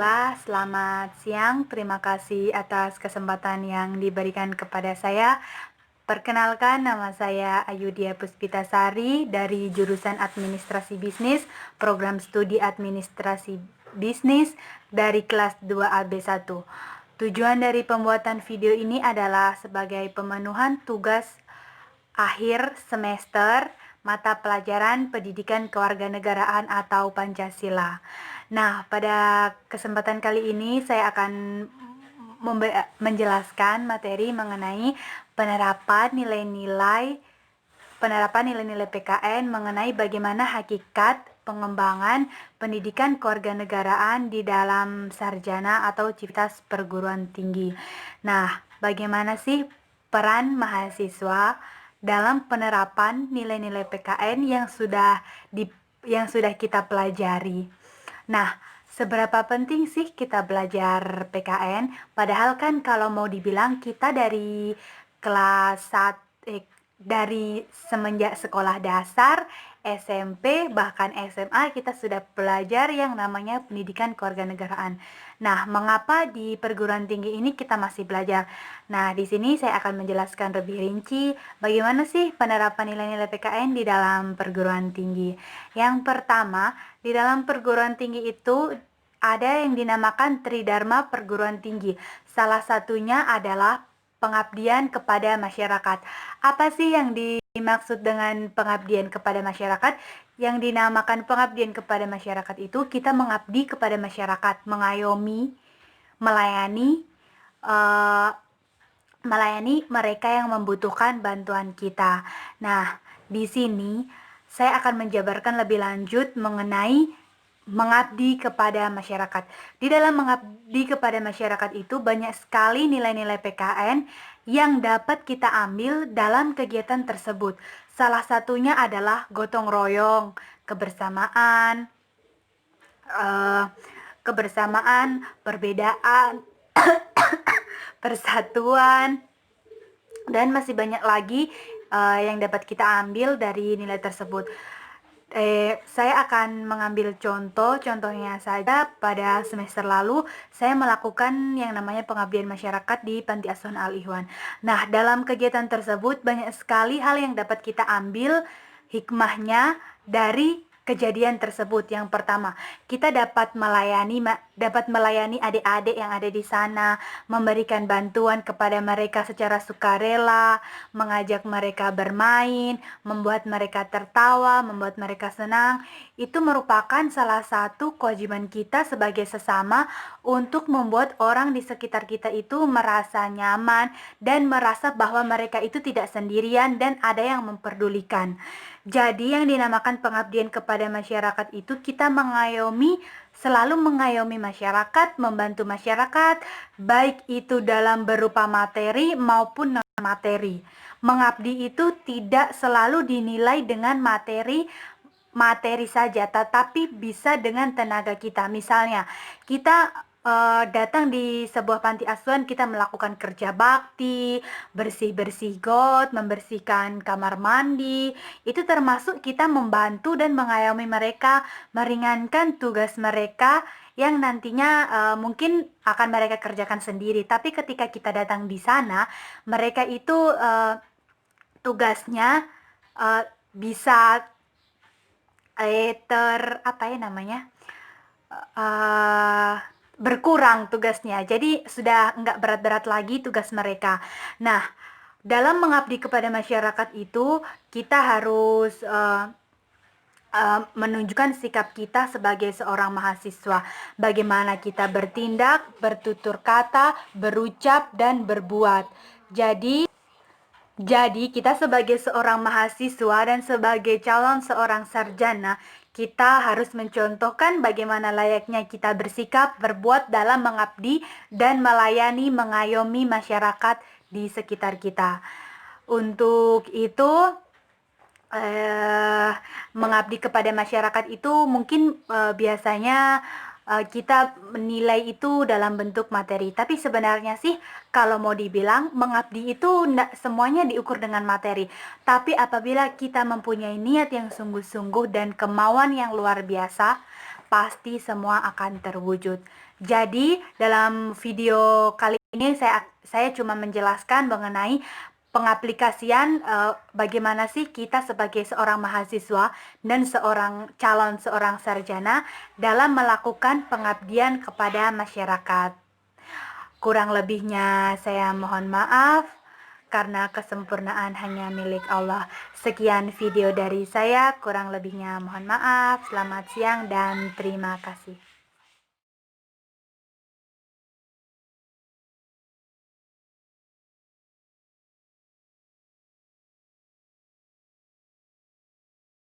selamat siang. Terima kasih atas kesempatan yang diberikan kepada saya. Perkenalkan, nama saya Ayudia Puspitasari dari jurusan Administrasi Bisnis, program studi Administrasi Bisnis dari kelas 2AB1. Tujuan dari pembuatan video ini adalah sebagai pemenuhan tugas akhir semester mata pelajaran Pendidikan Kewarganegaraan atau Pancasila. Nah, pada kesempatan kali ini saya akan menjelaskan materi mengenai penerapan nilai-nilai PKN mengenai bagaimana hakikat pengembangan pendidikan kewarganegaraan di dalam sarjana atau civitas perguruan tinggi. Nah, bagaimana sih peran mahasiswa dalam penerapan nilai-nilai PKN yang sudah kita pelajari? Nah, seberapa penting sih kita belajar PKN? Padahal kan kalau mau dibilang kita dari semenjak sekolah dasar, SMP, bahkan SMA kita sudah belajar yang namanya pendidikan kewarganegaraan. Nah, mengapa di perguruan tinggi ini kita masih belajar? Nah, di sini saya akan menjelaskan lebih rinci bagaimana sih penerapan nilai-nilai PKN di dalam perguruan tinggi. Yang pertama, di dalam perguruan tinggi itu ada yang dinamakan Tridharma Perguruan Tinggi. Salah satunya adalah pengabdian kepada masyarakat. Apa sih yang dimaksud dengan pengabdian kepada masyarakat? Yang dinamakan pengabdian kepada masyarakat itu kita mengabdi kepada masyarakat, mengayomi, melayani, eh, melayani mereka yang membutuhkan bantuan kita. Nah, di sini saya akan menjabarkan lebih lanjut mengenai mengabdi kepada masyarakat. Di dalam mengabdi kepada masyarakat itu banyak sekali nilai-nilai PKN yang dapat kita ambil dalam kegiatan tersebut. Salah satunya adalah gotong royong, kebersamaan, eh, perbedaan, persatuan, dan masih banyak lagi yang dapat kita ambil dari nilai tersebut. Saya akan mengambil contohnya saja. Pada semester lalu saya melakukan yang namanya pengabdian masyarakat di Panti Asuhan Al-Ihwan. Nah, dalam kegiatan tersebut banyak sekali hal yang dapat kita ambil hikmahnya dari kejadian tersebut. Yang pertama, kita dapat melayani adik-adik yang ada di sana, memberikan bantuan kepada mereka secara sukarela, mengajak mereka bermain, membuat mereka tertawa, membuat mereka senang. Itu merupakan salah satu kewajiban kita sebagai sesama untuk membuat orang di sekitar kita itu merasa nyaman dan merasa bahwa mereka itu tidak sendirian dan ada yang memperdulikan. Jadi yang dinamakan pengabdian kepada masyarakat itu kita selalu mengayomi masyarakat, membantu masyarakat, baik itu dalam berupa materi maupun non-materi. Mengabdi itu tidak selalu dinilai dengan materi saja, tetapi bisa dengan tenaga kita. Misalnya, kita datang di sebuah panti asuhan, kita melakukan kerja bakti, bersih-bersih got, membersihkan kamar mandi. Itu termasuk kita membantu dan mengayomi mereka, meringankan tugas mereka yang nantinya mungkin akan mereka kerjakan sendiri. Tapi ketika kita datang di sana, mereka itu tugasnya bisa apa ya namanya, berkurang tugasnya. Jadi sudah nggak berat-berat lagi tugas mereka. Nah, dalam mengabdi kepada masyarakat itu kita harus menunjukkan sikap kita sebagai seorang mahasiswa. Bagaimana kita bertindak, bertutur kata, berucap, dan berbuat. Jadi kita sebagai seorang mahasiswa dan sebagai calon seorang sarjana, kita harus mencontohkan bagaimana layaknya kita bersikap, berbuat dalam mengabdi dan melayani, mengayomi masyarakat di sekitar kita. Untuk itu, mengabdi kepada masyarakat itu mungkin biasanya kita menilai itu dalam bentuk materi. Tapi sebenarnya sih kalau mau dibilang mengabdi itu tidak semuanya diukur dengan materi. Tapi apabila kita mempunyai niat yang sungguh-sungguh dan kemauan yang luar biasa, pasti semua akan terwujud. Jadi, dalam video kali ini saya cuma menjelaskan mengenai pengaplikasian bagaimana sih kita sebagai seorang mahasiswa dan seorang sarjana dalam melakukan pengabdian kepada masyarakat. Kurang lebihnya saya mohon maaf karena kesempurnaan hanya milik Allah. Sekian video dari saya, kurang lebihnya mohon maaf. Selamat siang dan terima kasih.